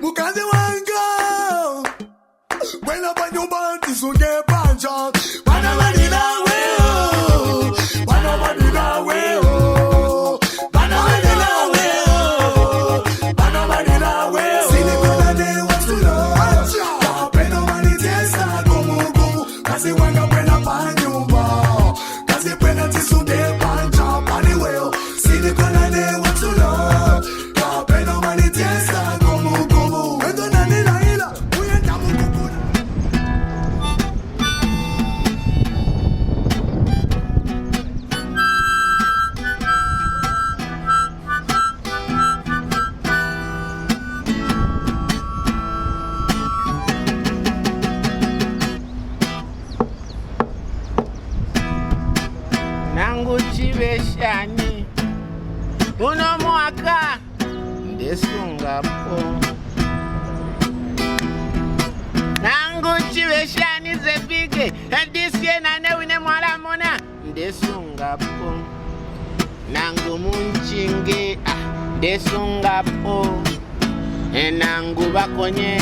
Bukazi wango. When up on your body, so get punch out. Wanabadi na weo. Wanabadi na weo. Wanabadi na weo. Wanabadi na weo. Sinikona de watu lo. Kapeno mani testa gumu gumu. Kazi wanga pena panyumba. Kazi pena tisu de pancha pani weo. Sinikona de watu lo. Kapeno mani testa gumu gumu. Endo na nila ila. Uyenda mukuku. Nangu chiveshani uno mwaka ndesungapo. Nangu chiveshani zepike ndisye nane wine mwala mona ndesungapo. Nangu munchinge ndesungapo. Nangu bakonye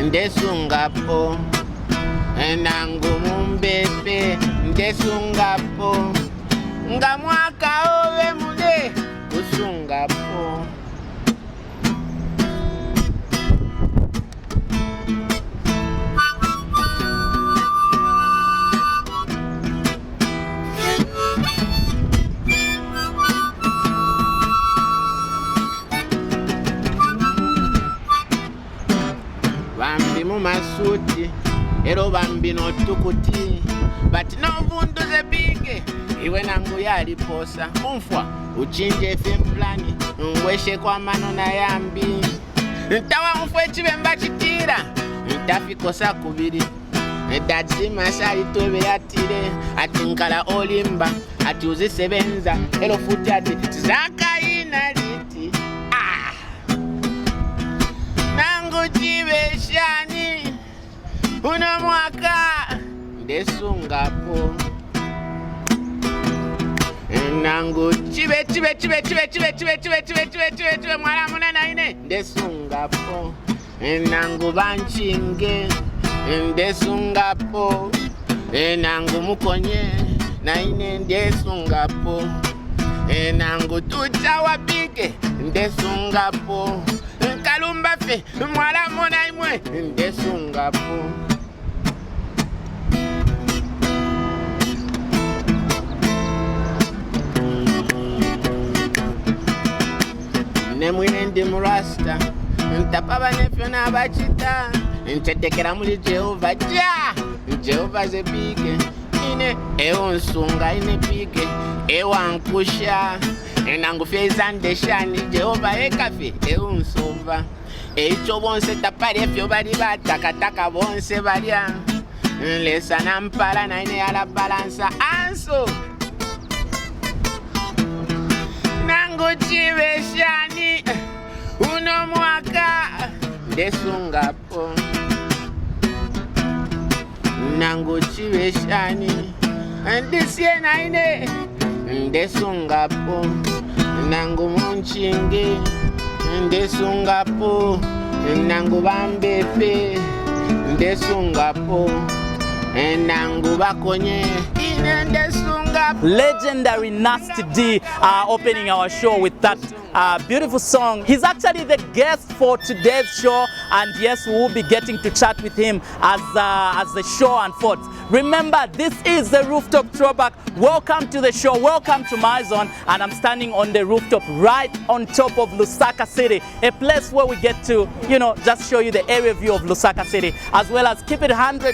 ndesungapo. Nangu mumbepe ndesungapo. Nga mwaka owe mule usungapo. Bambi mu masuti ero bambi no tukuti but no vundu ze bige iwe nangu yali posa umfwa uchinje plani ngweshe kwa mano na yambi ntawa mfwe chibemba chitira ntafikosa kubiri Dadzi masali tobe yatire ati nkala olimba ati uzisebenza elo futi ati zaka inaliti nangu chibeshani uno mwaka ndesungapo. Nangu chibe mwala munana ine ndesungapo. Nangu banchinge ndesungapo. Nangu mukonye na ine ndesungapo. Nangu tucha wapike ndesungapo. Kalumba fe mwala muna imwe ndesungapo. Nemwine ndi murasta ntapaba nefyo n'abachita nchetekera muri Jehova ja Jehova zepike ine eonsunga ine pike ewankusha nangu fyezandeshani Jehova ekafe eonsova echo bonse tapari efyo bali batakataka bonse balya lesa nampala na ine ala balansa anso nangu chiveshani uno mwaka ndesungapo. Nangu chiveshani ndisye na ine ndesungapo. Nangu munchinge ndesungapo. Nangu bambepe ndesungapo. Nangu bakonye ine ndesungapo. Legendary Nast D opening our show with that beautiful song. He's actually the guest for today's show, and yes, we will be getting to chat with him as the show unfolds. Remember, this is the Rooftop Throwback. Welcome to the show, welcome to my zone, and I'm standing on the rooftop right on top of Lusaka City, a place where we get to, just show you the area view of Lusaka City, as well as keep it 100%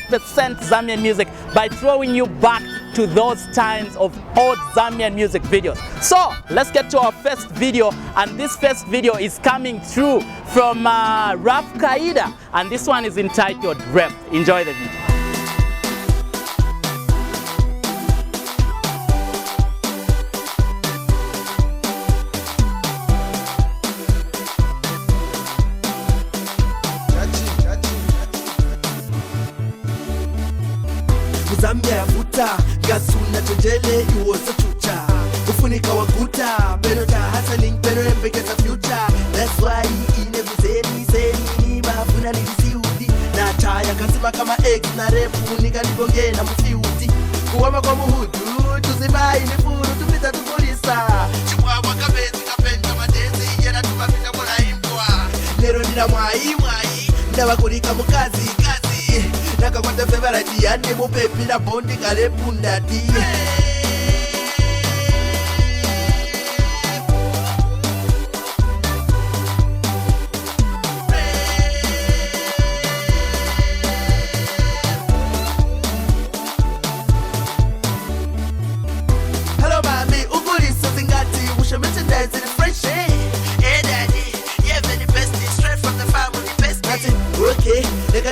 Zambian music by throwing you back to those times of old Zambian music videos. So let's get to our first video, and this first video is coming through from Raf Kaida, and this one is entitled Rep. Enjoy the video. Zambia futa gasuna tendele iwosa chucha ufunika wakuta pero ta hustling pero embeketa future. That's why in every city Kama kama eggs na repu nikanigonge na mfiuti. Kuwama kwa muhudu tuzibai ni furu tupita tukulisa. Chukwa wakabezi kapenda madezi yena tupapita mwana impwa. Lero nina mwai ndabakulika mukazi kazi. Nakakwata favorite yani mupepi na bondi kalepu ndadi.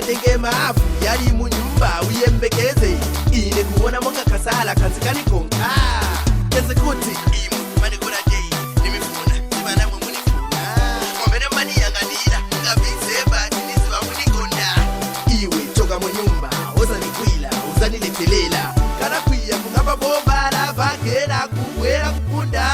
Neka maafu yali munyumba uyembekeze ile kuona mwaka kasala kanzikani konka keze kuti imu mani kura day nimefuna sibana mwe munifuna mwambene mani yanganira ngabize bati nisiba munikonda iwe toka mu nyumba ozanikwila uzaniletelela kana kwiya kungaba bobala vakera kuwera kukunda.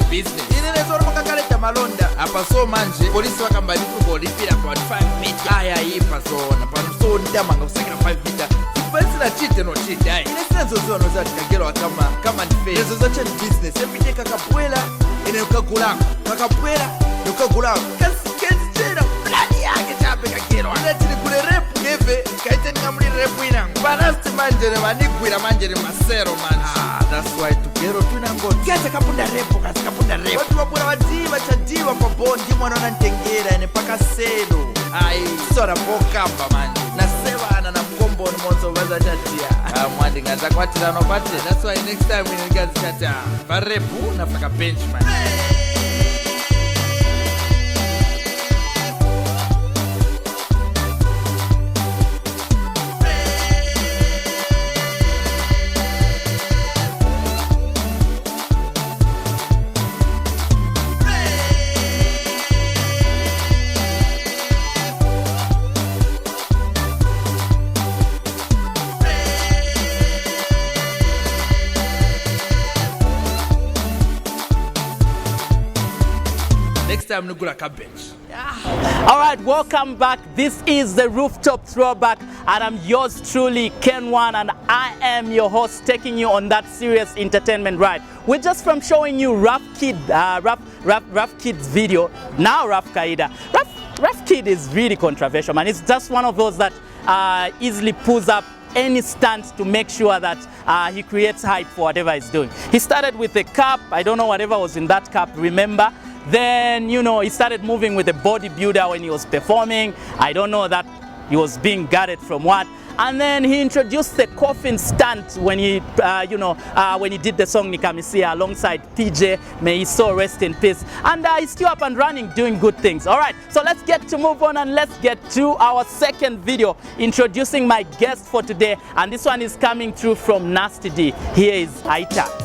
Business. Ile zoro mkakaleta malonda. Apa so manje polisi wakambalifu bolipira kwa 5 meter. Aya ipa so na pano ndama ngusakira 5 meter. Sipesi na chite no chite ai. Ile sina zozo no zati kagero kama ni face. Ile zozo chen business. Epite kakapwela ene ukagulako. Kakapwela ukagulako. Kasi chena plani yake chape kagero. Ile chini kule rap neve kaite ngamuli rap ina. Banasti manje manigwira manje masero manje. That's why tukero tunango. Kiacha kapunda repo kasi kapunda repo. Watu wabura wadiwa chadiwa kwa bondi mwana ntengera ene paka sedo. Ai sora pokamba manje. Nasewa na mkombo ni monzo waza chatia. Mwandi ngaza kwa tila no pate. That's why next time we ngazi chatia. Varepu na faka bench man. Next time nugula cabbage. All right, welcome back. This is the Rooftop Throwback, and I'm yours truly, Ken1, and I am your host, taking you on that serious entertainment ride. We're just from showing you Rough Kid's video. Now Rough Kaida. Rough Kid is really controversial, man. It's just one of those that easily pulls up any stunt to make sure that he creates hype for whatever he's doing. He started with a cup. I don't know whatever was in that cup, remember? Then, you know, he started moving with a bodybuilder when he was performing. I don't know that he was being guarded from what. And then he introduced the coffin stunt when he, when he did the song Nikamisia alongside PJ. May his soul rest in peace. And he's still up and running, doing good things. All right, so let's get to move on and let's get to our second video, introducing my guest for today. And this one is coming through from Nast D. Here is Aita.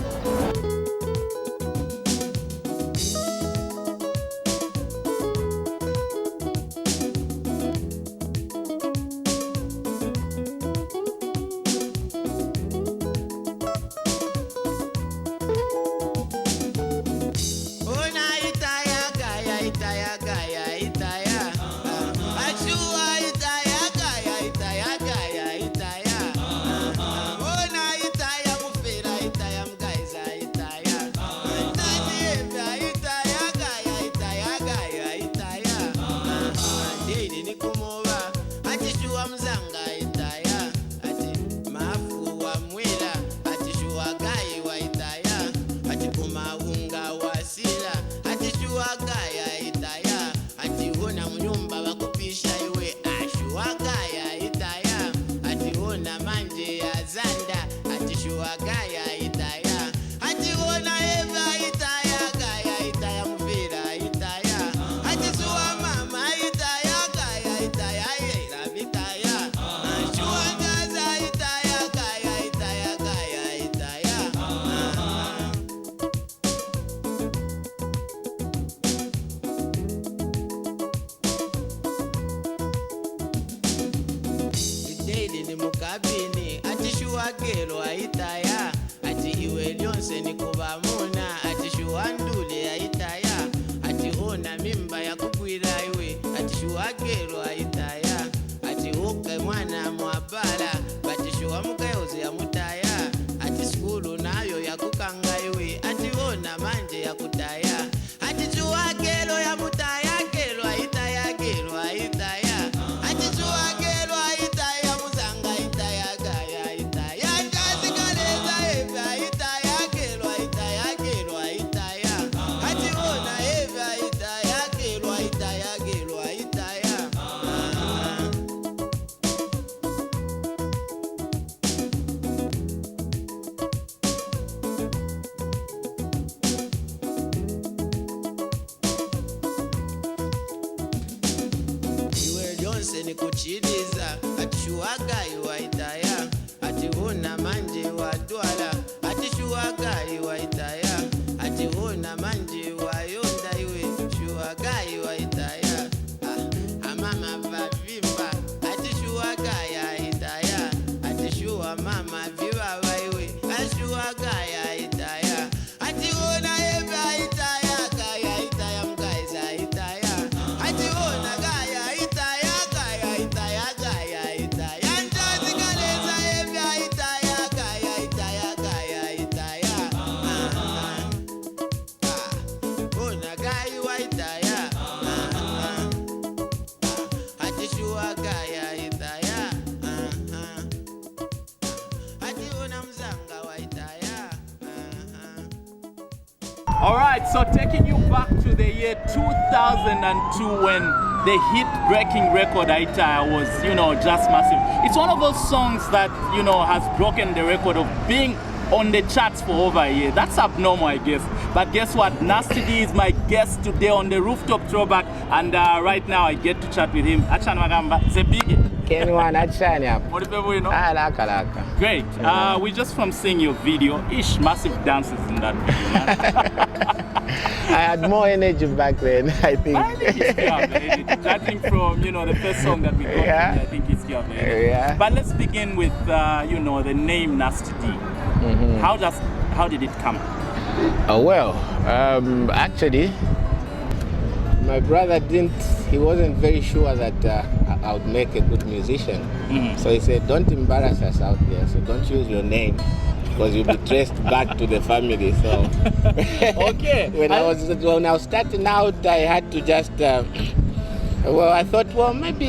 Guys. amuna ati shuandule aitaya ati ona mimba ya kugwira iwe ati shuagero aitaya ati uke mwana mwabala bati shuamukayozi ya mutaya ati skulu nayo ya kukanga iwe ati ona manje ya kutaya ati shuagero ya mutaya gero aitaya gero aitaya ati shuagero aitaya muzanga aitaya gaya aitaya jazikaleza eve aitaya gero aitaya gero aitaya ati ona eve aitaya gero aitaya gero aitaya iwe lyonse nikuchiliza ati shuagayi waitaya ati una manje wadwala ati shuagayi waitaya ati una manje wayonda iwe shuagayi waitaya amama vavimba ati shuagayi aitaya ati shuwa mama vivava iwe ashuagayi aitaya ati una eve aitaya gaya aitaya mgaiza aitaya ati una gaya aitaya gaya aitaya gaya aitaya njazi kaleza eve aitaya gaya aitaya gaya aitaya una gayi waitaya ati shuwa gaya aitaya ati una mzanga waitaya All right, so taking you back to the year 2002 when the hit-breaking record Aitaya was, just massive. It's one of those songs that, has broken the record of being on the charts for over a year. That's abnormal, I guess. But guess what? Nast D is my guest today on the Rooftop Throwback, and right now I get to chat with him. Achan Magamba, Zebigi. Kenwan achani hapo. What do you know? Laka. Great. We just from seeing your video, massive dances in that video, man. I had more energy back then, I think. I think you still have the energy. Judging from, the first song that we got, Yeah. I think you still have the energy. Yeah. But let's begin with, the name Nast D. How did it come? Actually, my brother he wasn't very sure that I would make a good musician. So he said, don't embarrass us out there, so don't use your name because you'll be traced back to the family. So Okay. when I was starting out, I had to just I thought, maybe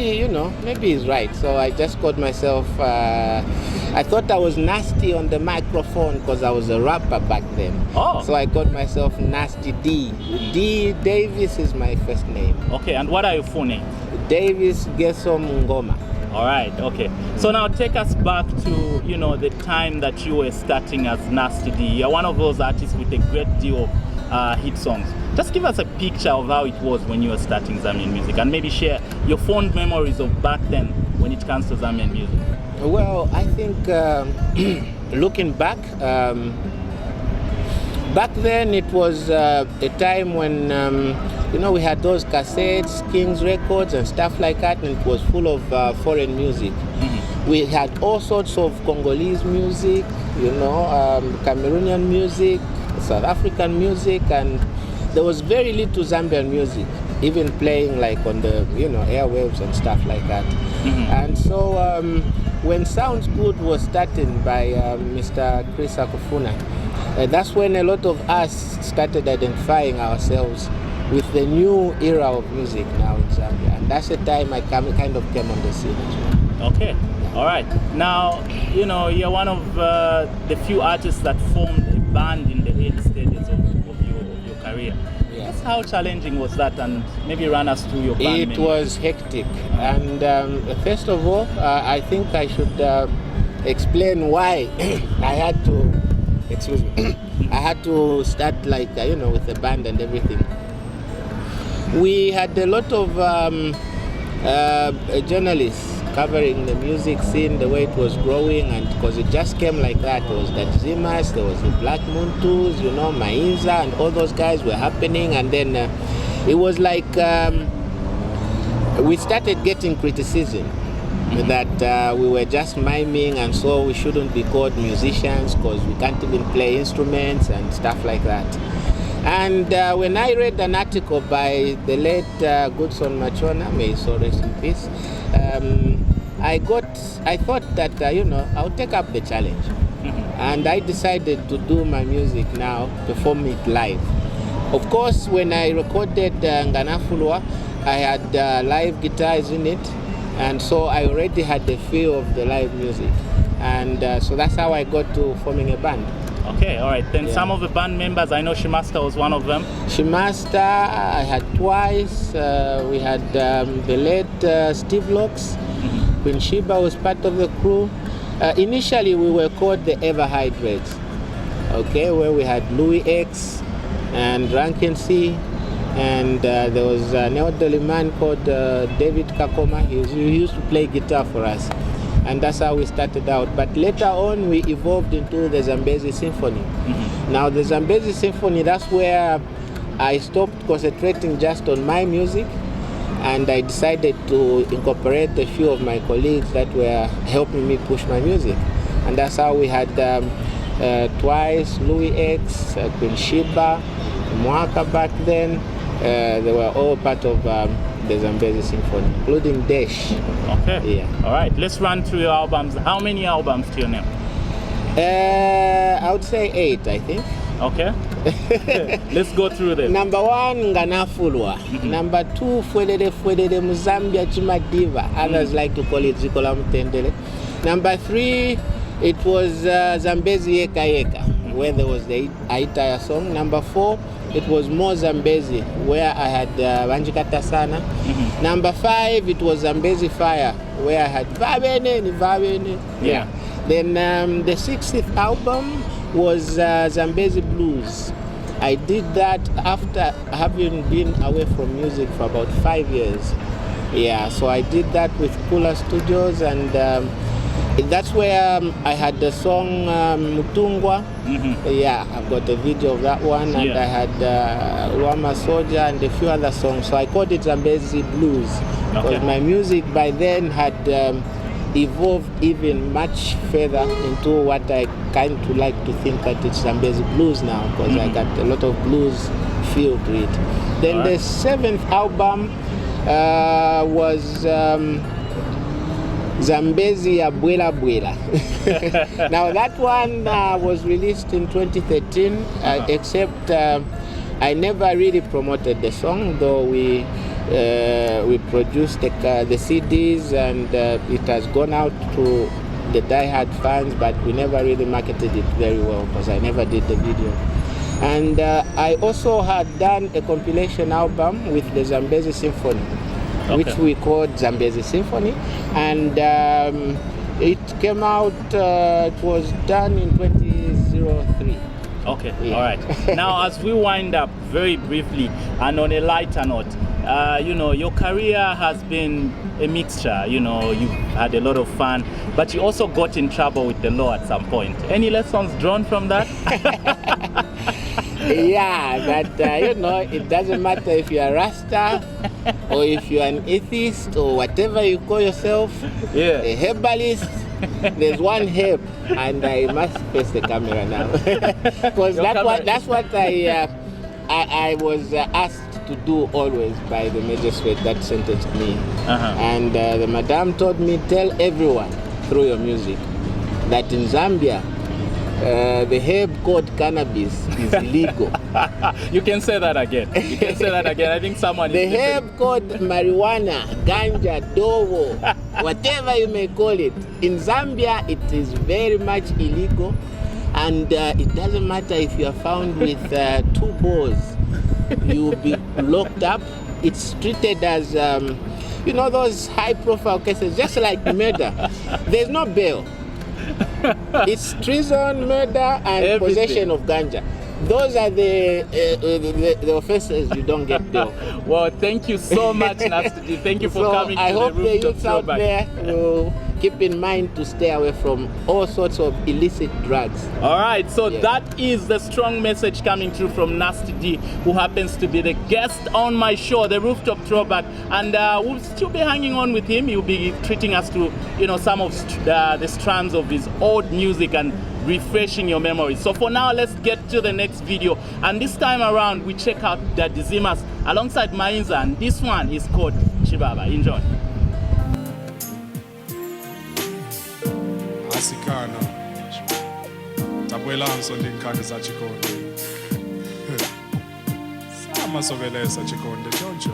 he's right. So I just called myself, I thought I was nasty on the microphone because I was a rapper back then. Oh. So I called myself Nast D. D. Davis is my first name. Okay, and what are your full names? Davis Geso Mungoma. All right, okay. So now take us back to, the time that you were starting as Nast D. You're one of those artists with a great deal of hit songs. Just give us a picture of how it was when you were starting Zambian music, and maybe share your fond memories of back then when it comes to Zambian music. Well, I think looking back, back then it was a time when we had those cassettes, King's Records and stuff like that, and it was full of foreign music. We had all sorts of Congolese music, Cameroonian music, South African music, and there was very little Zambian music, even playing like on the airwaves and stuff like that. And so when Sounds Good was starting by Mr. Chris Akufuna, that's when a lot of us started identifying ourselves with the new era of music now in Zambia, and that's the time I kind of came on the scene as well. Okay, all right. Now, you're one of the few artists that formed a band in the early stages of your career. Yeah. Just how challenging was that, and maybe run us through your band. It was hectic, and first of all, I think I should explain why I had to. Excuse me. I had to start with the band and everything. We had a lot of journalists covering the music scene, the way it was growing, and because it just came like that. There was that Zimas, there was the Black Moon Tools, Mainza, and all those guys were happening, and then it was like we started getting criticism that we were just miming, and so we shouldn't be called musicians because we can't even play instruments and stuff like that. And when I read an article by the late Goodson Machona, may he so rest in peace, I thought that I'll take up the challenge, and I decided to do my music now, perform it live. Of course, when I recorded Nganafulwa, I had live guitars in it, and so I already had the feel of the live music, and so that's how I got to forming a band. Okay, all right. Then some of the band members, I know Shimasta was one of them. Shimasta, I had twice. We had the late Steve Locks. Queen Sheba was part of the crew. Initially, we were called the Everhydrates, okay, where we had Louis X and Rankin C, and there was an elderly man called David Kakoma. He used to play guitar for us. And that's how we started out. But later on, we evolved into the Zambezi Symphony. Now, the Zambezi Symphony, that's where I stopped concentrating just on my music, and I decided to incorporate a few of my colleagues that were helping me push my music. And that's how we had twice Louis X, Queen Sheba, Mwaka back then. They were all part of the Zambezi Symphony, including Desh. Okay. Yeah. All right. Let's run through your albums. How many albums to your name? I would say 8, I think. Okay. Let's go through them. Number 1, Nganafulwa. Number 2, Fwedede Muzambia Chimadiva. Others like to call it Zikola Mtendele. Number 3, it was Zambezi Yeka Yeka, where there was the Aitaya song. Number 4, it was more Zambezi, where I had Vanjikata Sana. Number 5, it was Zambezi Fire, where I had Vabene. Yeah. Then the 6th album was Zambezi Blues. I did that after having been away from music for about 5 years. Yeah, so I did that with Kula Studios, and that's where I had the song Mutungwa. Yeah, I've got a video of that one, and I had Wama Soja and a few other songs. So I called it Zambezi Blues, because my music by then had evolved even much further into what I kind of like to think that it's Zambezi Blues now, because I got a lot of blues feel to it. Then the 7th album was Zambezi ya Bwela Bwela. Now that one was released in 2013, except I never really promoted the song, though we produced the CDs, and it has gone out to the die-hard fans, but we never really marketed it very well because I never did the video. And I also had done a compilation album with the Zambezi Symphony, which we called Zambezi Symphony, and it came out, it was done in 2003. Okay, all right. Now, as we wind up very briefly and on a lighter note, your career has been a mixture. You've had a lot of fun, but you also got in trouble with the law at some point. Any lessons drawn from that? Yeah, but it doesn't matter if you're a Rasta or if you're an atheist or whatever you call yourself, a herbalist. There's one herb, and I must face the camera now, because that's what I was asked to do always by the magistrate that sentenced me. And the madam told me, tell everyone through your music that in Zambia the herb called cannabis is illegal. You can say that again. You can say that again. I think someone the herb called marijuana, ganja, dovo, whatever you may call it, in Zambia it is very much illegal, and it doesn't matter if you are found with 2 balls, you will be locked up. It's treated as those high profile cases, just like murder. There's no bail. It's treason, murder, and possession of ganja. Those are the offenses you don't get bail. Well, thank you so much, Nast D. Thank you for coming I to hope the the Rooftop youths out Throwback. there will keep in mind to stay away from all sorts of illicit drugs. All right, so Yeah. that is the strong message coming through from Nast D, who happens to be the guest on my show, the Rooftop Throwback, and we'll still be hanging on with him. He'll be treating us to, you know, some of the strands of his old music and refreshing your memories. So for now, let's get to the next video, and this time around we check out the Dizimas alongside Mainza, and this one is called Chibaba. Enjoy. Asikana tabwelanso ndinkani za chikonde sama sovelesa chikonde choncho.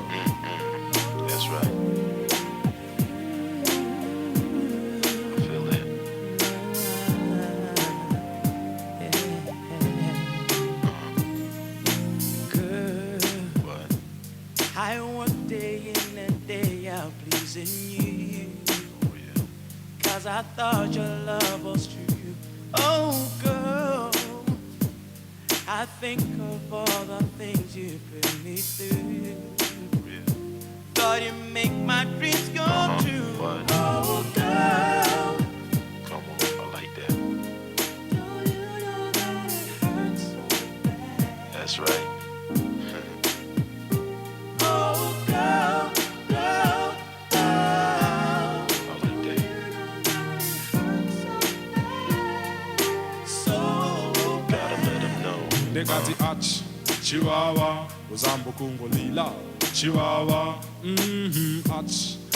That's right. I feel that. What? I work day in and day out pleasing you, Oh yeah. 'cause I thought your love was true. Oh girl, I think of all the things you put me through. Yeah. Thought you make my dreams come true. What? Oh girl, Come on, I like that. don't you know that it hurts so bad? That's right. Oh girl, girl, girl, I like that. so Gotta let him know. Ndekati ach chiwawa uzambo kungolila chiwawa ach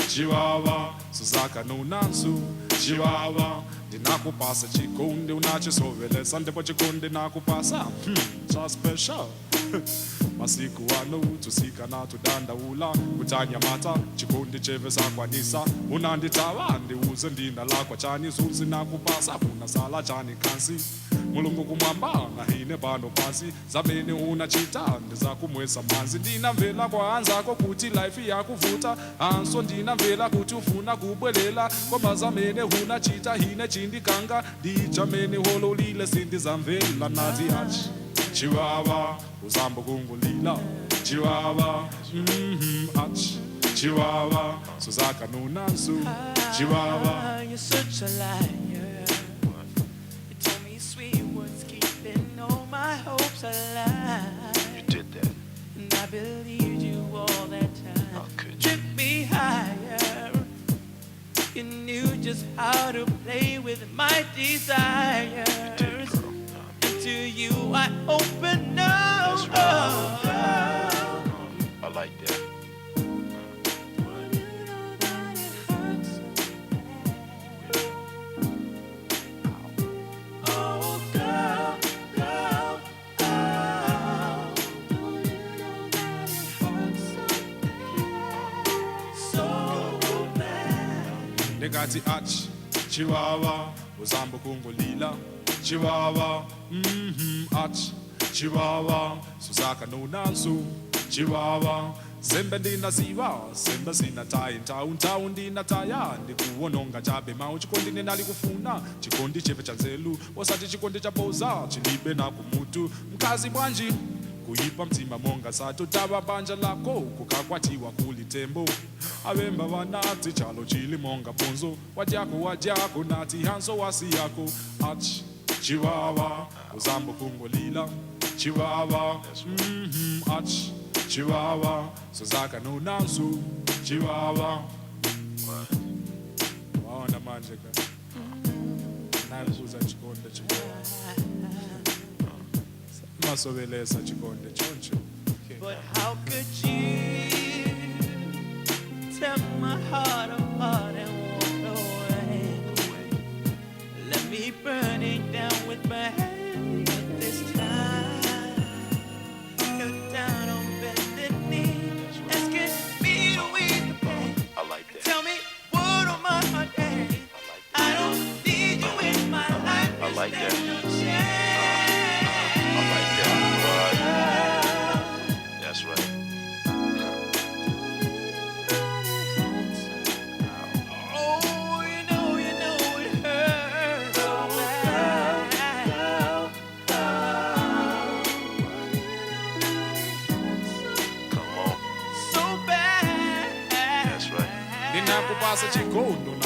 chiwawa suzaka nonansu chiwawa ndinakupasa chikonde unachisovelesa ndipo chikonde nakupasa cha special masiku ano tusika na tudandaula kutanyamata chikonde cheve zakwanisa unanditawa ndiuze ndina lakwa chani zuzi nakupasa unasala chani kansi mulungu kumwamba na hine pano pasi zamene unachita ndizakumwesa manzi ndinamvela kwa anzako kuti life yakuvuta anso ndinamvela kuti ufuna kubwelela koma zamene unachita hine chindikanga ndichamene hololile sindizamvela nazi achi chiwawa uzambo kungulila chiwawa ach chiwawa suzaka nonansu chiwawa. you're such a liar. You told me sweet words, keeping all my hopes alive. You did that. And I believed you all that time. How could you? Took me higher. You knew just how to play with my desires. Did, girl. And to you I open up. That's right. I like that. Oh, girl, girl, girl. So bad. Ndekati ach chiwawa uzambo kungolila chiwawa ach chiwawa suzaka nonansu chiwawa sembe ndinaziva sembe sinatayi nthawu ndinataya ndikuwononga chabe mawu chikondi nenali kufuna chikondi chepe cha nzelu osati chikondi cha boza chilibe na kumutu mkazi bwanji kuyipa mtima monga sato taba banja lako kukakwatiwa kuli tembo abemba vanati chalo chili monga ponzo wadyako nati hanso wasi yako ach chiwawa uzambo kungolila chiwawa ach chiwawa sozaka nonansu chiwawa. Waona manje ka nakuza chikonde chiwawa masovelesa chikonde choncho. But how could you tear my heart apart and walk away? Let me burn it down with my hand. But this time, you're down on bended knee, asking me to weep. I like that. Tell me what am I doing? I don't need you in my life. I like that. There's no chance. I like that. Right. That's right. Oh, you know it hurts so bad. Come on. So bad. That's right. Ninakupasa chikondo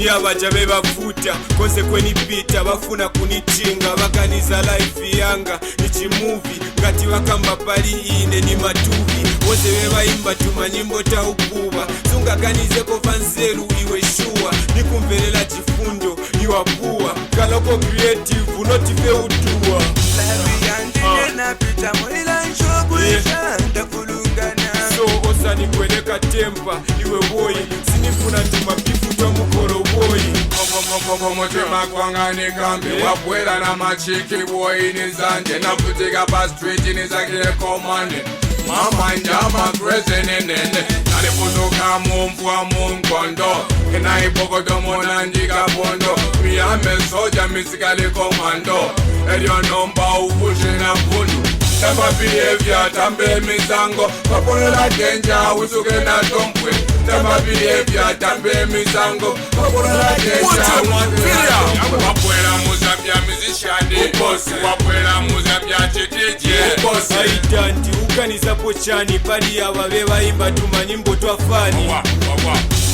niyo abaja bebafuta konse kwenipita bafuna kunitinga bakaniza life yanga nichimuvi ngati bakamba pali ine ni matuvi wose bebayimba tumanyimbo taukuba sungaganizeko vanzeru iwe shua nikumvelela chifundo iwapuwa kaloko creative unotife utua so osani kweleka tempa iwe boyi sinifuna tumabifu twa mukoroboyi mutima kwangani kambi wabwera na machiki boyi nizanje navutika pa street nizakile komane mamanja magreze nenene nalifunuka mumvua munkondo enaipokotomona ndikapondo miyame soja misikali komando elyo nomba uvushina vundu Tamba behavior, tambe misango Papola danger, usuke na tompwe Tamba behavior, tambe misango Papola danger, Wapwela muzambia mizishani Wapwela muzambia chitije Aitanti ukanisa pochani pali ababe bayimba tumanyimbo twafani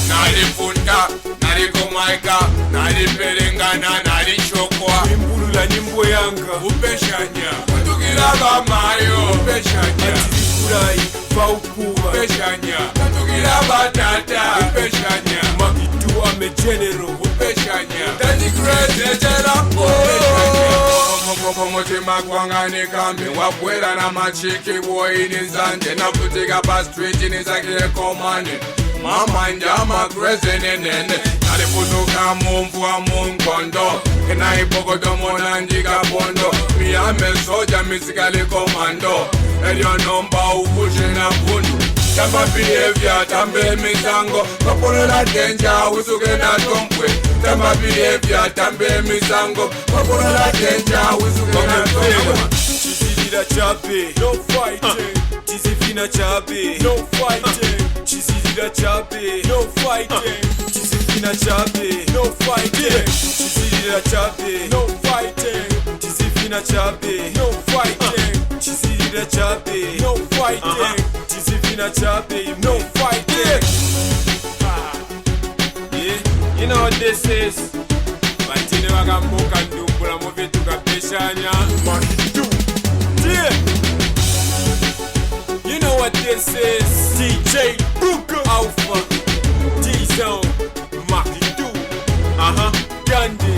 Nalifunda, nalikomaika, nalipelengana, nalishokwa Imbulula nyimbo yanga Upeshanya, kutukila mayo Upeshanya, atirikurai paukuwa Upeshanya, kutukila batata Upeshanya, makitu ame general Upeshanya, tajikreze jelako Upeshanya, mutima kwangani kambi wabwera na machiki boyi nizanje navutika pa street nizakile komane mamanja magreze nenene nalifunuka mumvua munkondo enaipokotomona ndikapondo miyame soja misikali komando elyo nomba uvushina vundu Tamba behavior, tambe misango Papola danger, usuke na tompwe Tamba behavior, tambe misango Papola danger, usuke na tompwe Chizilira chape, no fighting Chizifina chape, no fighting Chizilira chape, no fighting Chizifina chape, no fighting Chizilira chape, no fighting Chizifina chape, no fighting Chizilira chape, no fighting Chizifina chape, no fighting Yeah, you know what this is Batine wakamboka ndumbula move tukapeshanya Makitu Yeah You know what this is DJ Buka Alpha D-Zone Makitu Gandhi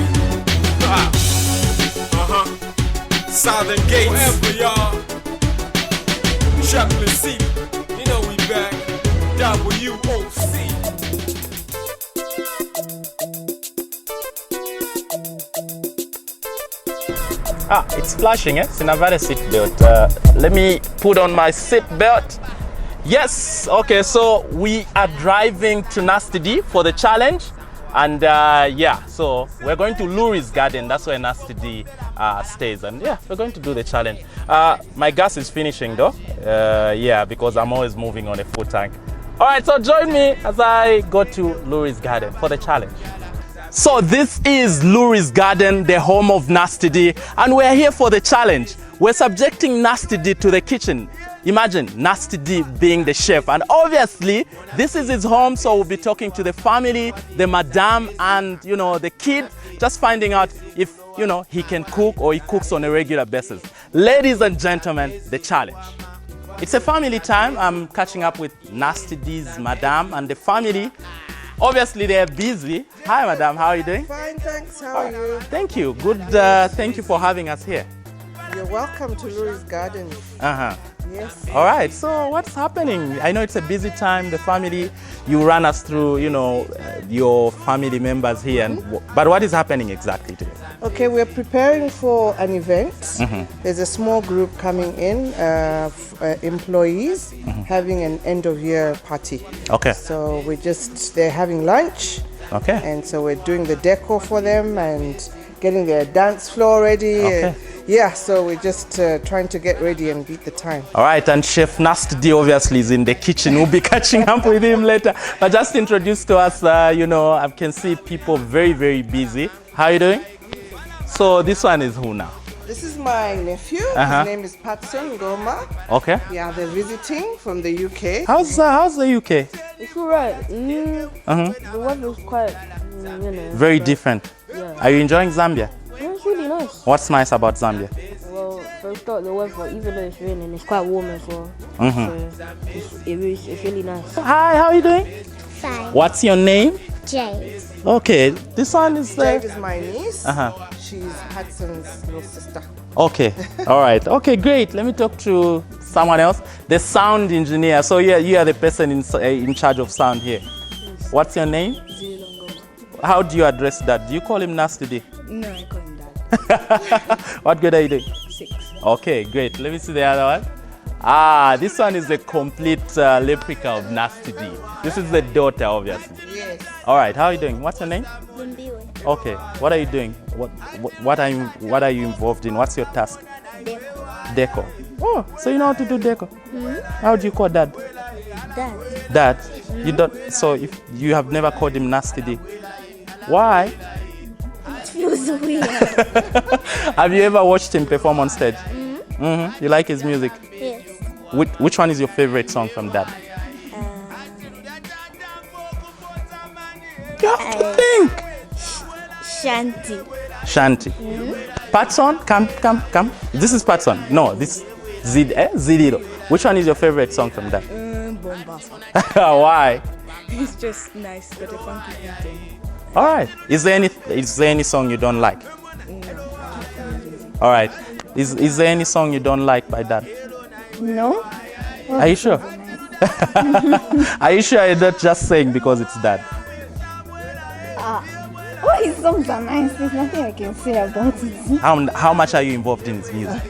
Southern Gates Wherever y'all Chocolate C You know we back WOC It's flashing, eh? Sinavare seat belt. Let me put on my seat belt. Yes, okay, so we are driving to Nast D for the challenge. And yeah, so we're going to Luri's garden. That's where Nast D stays. And yeah, we're going to do the challenge. My gas is finishing though. Yeah, because I'm always moving on a full tank. All right, so join me as I go to Luri's garden for the challenge. So this is Luri's garden, the home of Nast D, and we're here for the challenge. We're subjecting Nast D to the kitchen. Imagine Nast D being the chef, and obviously this is his home, so we'll be talking to the family, the madam, and you know, the kid, just finding out if you know he can cook or he cooks on a regular basis. Ladies and gentlemen, the challenge. It's a family time. I'm catching up with Nast D's madam and the family. Obviously, they're busy. Hi, madam. How are you doing? Fine, thanks. How are you? Thank you. Good. Thank you for having us here. You're welcome to Luri's garden. Yes. All right. So, what's happening? I know it's a busy time. The family. You run us through, you know, your family members here. And but what is happening exactly today? Okay, we're preparing for an event. There's a small group coming in, employees, having an end-of-year party. Okay. So they're having lunch. Okay. And so we're doing the decor for them and getting their dance floor ready. Okay. Yeah, so we're just trying to get ready and beat the time. All right, and Chef Nast D obviously is in the kitchen. We'll be catching up with him later. But just introduce to us, you know, I can see people very, very busy. How are you doing? So this one is who now? This is my nephew. His name is Patson Goma. Okay. Yeah, they're visiting from the UK. How's the UK? It's alright. The weather's quite you know. Very different. Yeah. Are you enjoying Zambia? It's really nice. What's nice about Zambia? Well, first start the weather, even though it's raining, it's quite warm as well. So it's really nice. Hi, how are you doing? Fine. What's your name? Jade. Okay, this one is Jade is my niece. Uh-huh. She's Hudson's little sister. Okay, all right. Okay, great. Let me talk to someone else. The sound engineer. So yeah, you are the person in charge of sound here. What's your name? How do you address that? Do you call him Nast D? No, I call him Dad. What grade are you doing? 6. Okay, great. Let me see the other one. Ah, this one is a complete replica of Nast D. This is the daughter, obviously. Yes. All right, how are you doing? What's your name? Bumbiwe. Okay, what are you doing? What are you involved in? What's your task? Deco. Deco. Oh, so you know how to do deco? How do you call dad? Dad. Dad. You don't. So if you have never called him Nast D, why? It feels weird. Have you ever watched him perform on stage? You like his music? Yes. Which one is your favorite song from Dad? You have to think. Shanti. Shanti. Patson, come. This is Patson. No, this Zidiro. Which one is your favorite song from Dad? Bombasa. Why? It's just nice, got a funky beat. All right. Is there any song you don't like? All right. Is there any song you don't like by Dad? No? Are you sure? Are you sure you're not just saying because it's Dad? Oh, his songs are nice. There's nothing I can say about it. How much are you involved in his music?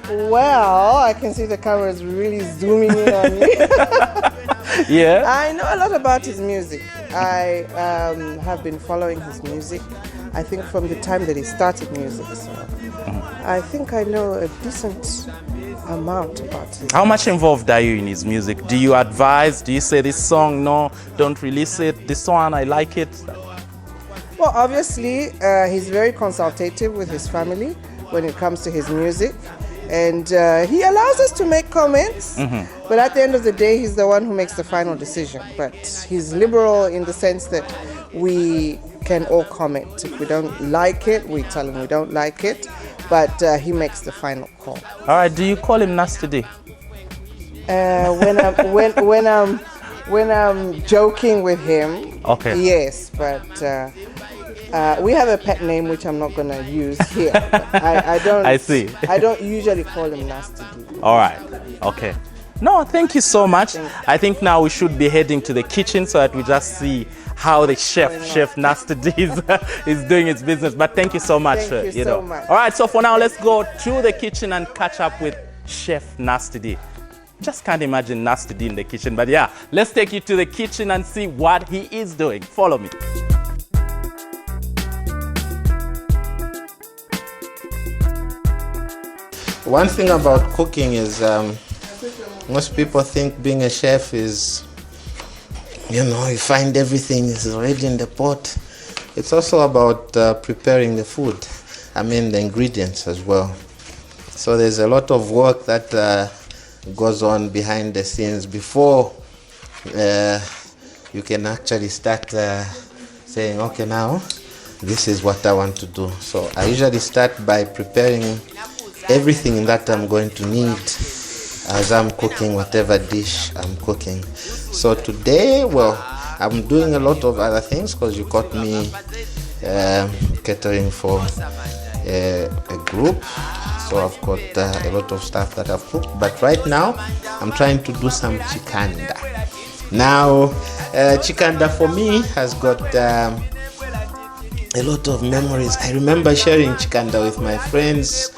Well, I can see the camera is really zooming in on me. Yeah. I know a lot about his music. I have been following his music, I think from the time that he started music. So I think I know a decent amount about his How much involved are you in his music? Do you advise? Do you say this song, no, don't release it? This one, I like it? Well, obviously, he's very consultative with his family when it comes to his music. And he allows us to make comments, but at the end of the day, he's the one who makes the final decision. But he's liberal in the sense that we can all comment. If we don't like it, we tell him we don't like it, but he makes the final call. All right, do you call him Nast D? When I'm joking with him, Okay. yes, but we have a pet name which I'm not going to use here. I don't. I see. I don't usually call him Nast D. All right, okay. No, thank you so much. I think now we should be heading to the kitchen so that we just see how the chef Nast D is doing its business. But thank you so much. Thank you so much. All right, so for now, let's go to the kitchen and catch up with Chef Nast D. Just can't imagine Nast D in the kitchen, but yeah, let's take you to the kitchen and see what he is doing. Follow me. One thing about cooking is most people think being a chef is, you find everything is already in the pot. It's also about preparing the food, the ingredients as well. So there's a lot of work that goes on behind the scenes before you can actually start saying, okay, now this is what I want to do. So I usually start by preparing everything that I'm going to need as I'm cooking whatever dish I'm cooking. So today, I'm doing a lot of other things because you caught me catering for a group. So I've got a lot of stuff that I've cooked. But right now, I'm trying to do some chikanda. Now, chikanda for me has got a lot of memories. I remember sharing chikanda with my friends,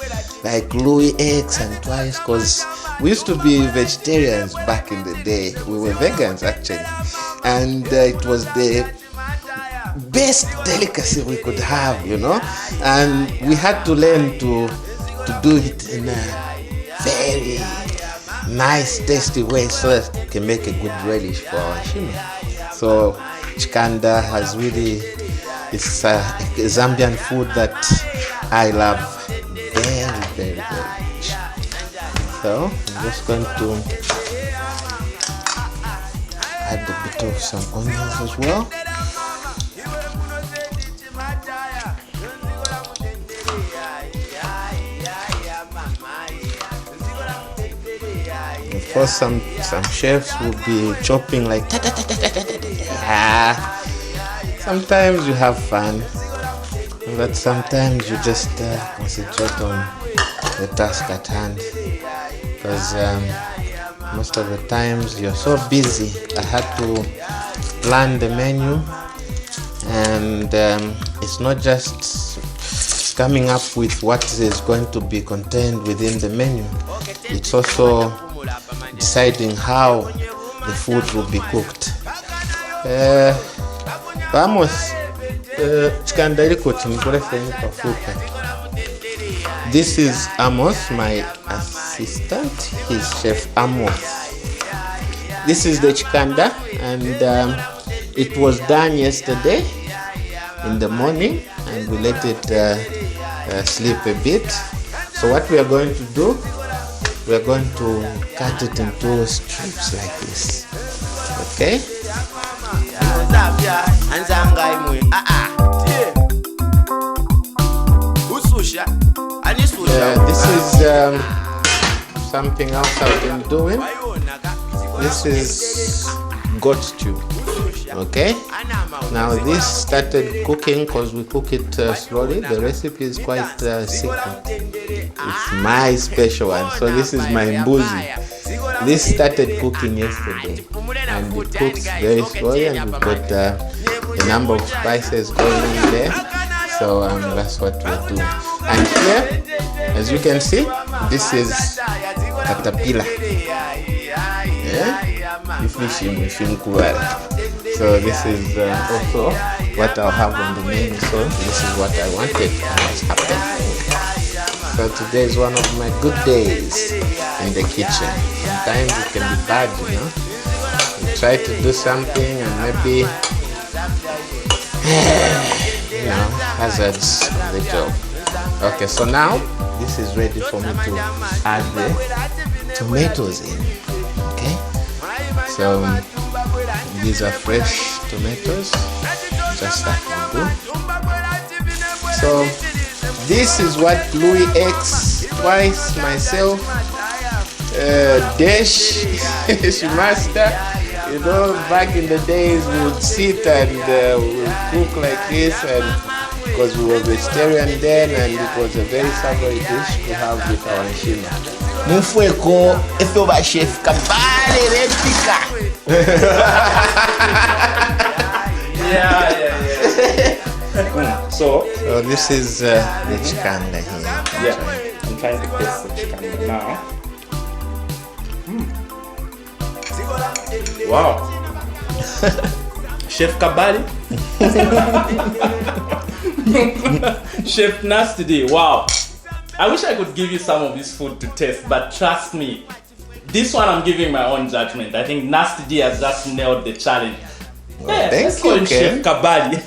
like Louis X and Twice, because we used to be vegetarians back in the day. We were vegans actually, and it was the best delicacy we could have, and we had to learn to do it in a very nice, tasty way so that we can make a good relish for our shima. So chikanda has really, it's a Zambian food that I love very, very, very much. So I'm just going to add a bit of some onions as well. course, some chefs will be chopping like sometimes you have fun, but sometimes you just concentrate on the task at hand, because most of the times you're so busy. I had to plan the menu, and it's not just coming up with what is going to be contained within the menu, it's also deciding how the food will be cooked. Vamos, this is Amos, my assistant. He's Chef Amos. This is the chikanda, and it was done yesterday in the morning, and we let it sleep a bit. So what we are going to do, we are going to cut it into strips like this. Okay? This is something else I've been doing. This is goat stew. Okay, now this started cooking because we cook it slowly. The recipe is quite secret. It's my special one. So this is my mbuzi. This started cooking yesterday, and it cooks very slowly, and we've got a number of spices going in there. So that's what we're doing. And here, as you can see, this is caterpillar. Yeah? So this is also what I'll have on the menu. So this is what I wanted. So today is one of my good days in the kitchen. Sometimes it can be bad, you know. You try to do something and maybe hazards of the job. Okay, so now this is ready for me to add the tomatoes in. Okay, so these are fresh tomatoes, just like we do. So this is what Louis X, twice, myself, Dash, Master, you know, back in the days we would sit and we would cook like this, and because we were vegetarian then, and it was a very savory dish to have with our nshima. Mufweko efe ba chef kabale replica. Yeah. So this is the chikanda here. Yeah, I'm trying to taste the chikanda now. Wow. Chef Kabali. Chef Nast D. Wow. I wish I could give you some of this food to taste, but trust me, this one I'm giving my own judgment. I think Nast D has just nailed the challenge. Well, let's call him Chef Kabali.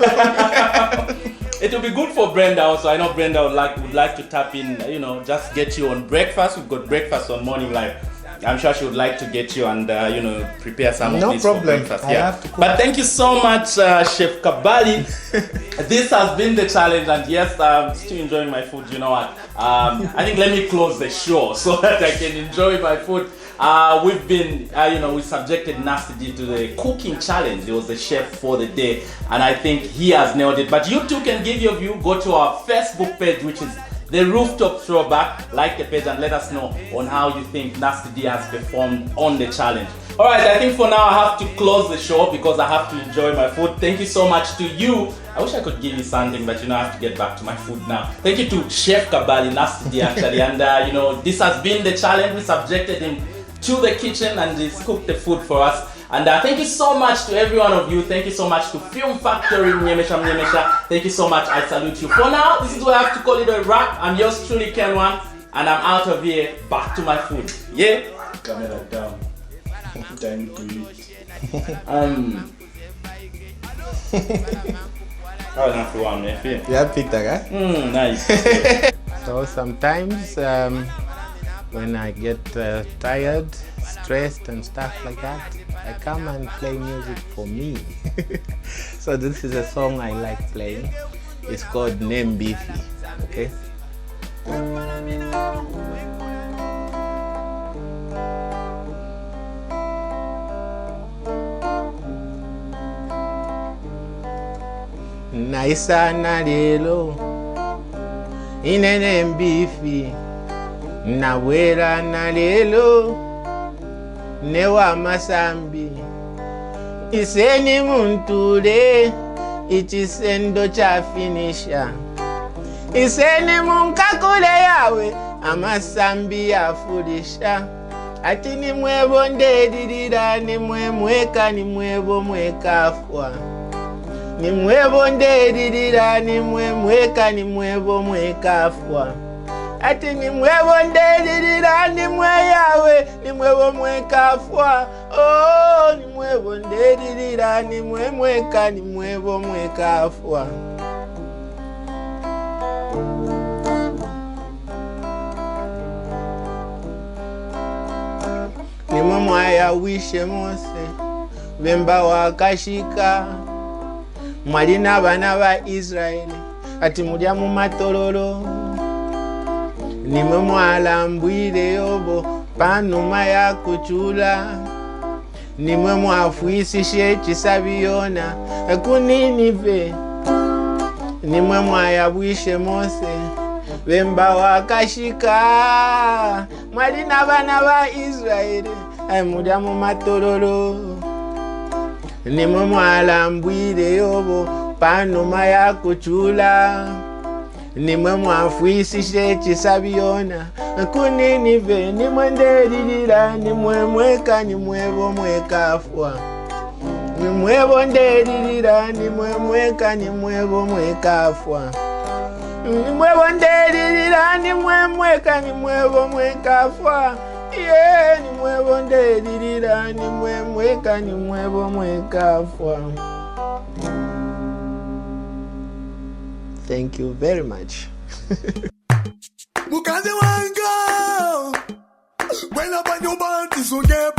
It will be good for Brenda also. I know Brenda would like to tap in, you know, just get you on breakfast. We've got breakfast on Morning Live. I'm sure she would like to get you and prepare some of this for breakfast. Yeah. But thank you so much, Chef Kabali. This has been the challenge, and yes, I'm still enjoying my food. You know what? I think let me close the show so that I can enjoy my food. We've been, we subjected Nast D to the cooking challenge. He was the chef for the day, and I think he has nailed it. But you too can give your view. Go to our Facebook page, which is the Rooftop Throwback. Like the page and let us know on how you think Nast D has performed on the challenge. Alright, I think for now I have to close the show because I have to enjoy my food. Thank you so much to you. I wish I could give you something, but I have to get back to my food now. Thank you to Chef Kabali, Nast D actually, and this has been the challenge. We subjected him to the kitchen and he's cooked the food for us. And thank you so much to every one of you. Thank you so much to Film Factory Mnyemesha. Thank you so much. I salute you. For now, this is where I have to call it a wrap. I'm yours truly, Ken1, and I'm out of here. Back to my food. Yeah? Camera down. Time to eat. Nice. So sometimes when I get tired, stressed and stuff like that, I come and play music for me. So this is a song I like playing. It's called Name Beefy. Okay? naisana lelo inene mbifi nawera na lelo newa masambi iseni muntule ichisendo cha finisha iseni munkakule yawe amasambi yafulisha ati ni mwebo ndedirira ni mwemweka ni mwebo mwekafwa ni mwebo ndedirira ni mwemweka ni mwebo mwekafwa ati ni mwebo ndedirira ni mwe yawe ni mwebo mwekafwa oh ni mwebo ndedirira ni mwemweka ni mwebo mwekafwa ni mwaya wishe mose bemba wakashika mwali n'abana ba Israeli ati mulya mu matololo nimwe mwalambwire yobo panuma ya kuchula nimwe mwafwisishe chisabiyona kuninive nimwe mwayabwishe mose bemba wakashika mwali n'abana ba Israeli mulya mu matololo nimwe mwalambwire yobo panuma ya kuchula nimwe mwafwisishe chisabiyona kuninive nimwe nderirira nimwe mweka nimwebo mwekafwa nimwebo nderirira nimwe mweka nimwebo mwekafwa nimwebo nderirira nimwe mweka nimwebo mwekafwa yeah nimwebo nderirira nimwe mweka nimwebo mwekafwa. Thank you very much. Mukazi wangu, when up on your body, so get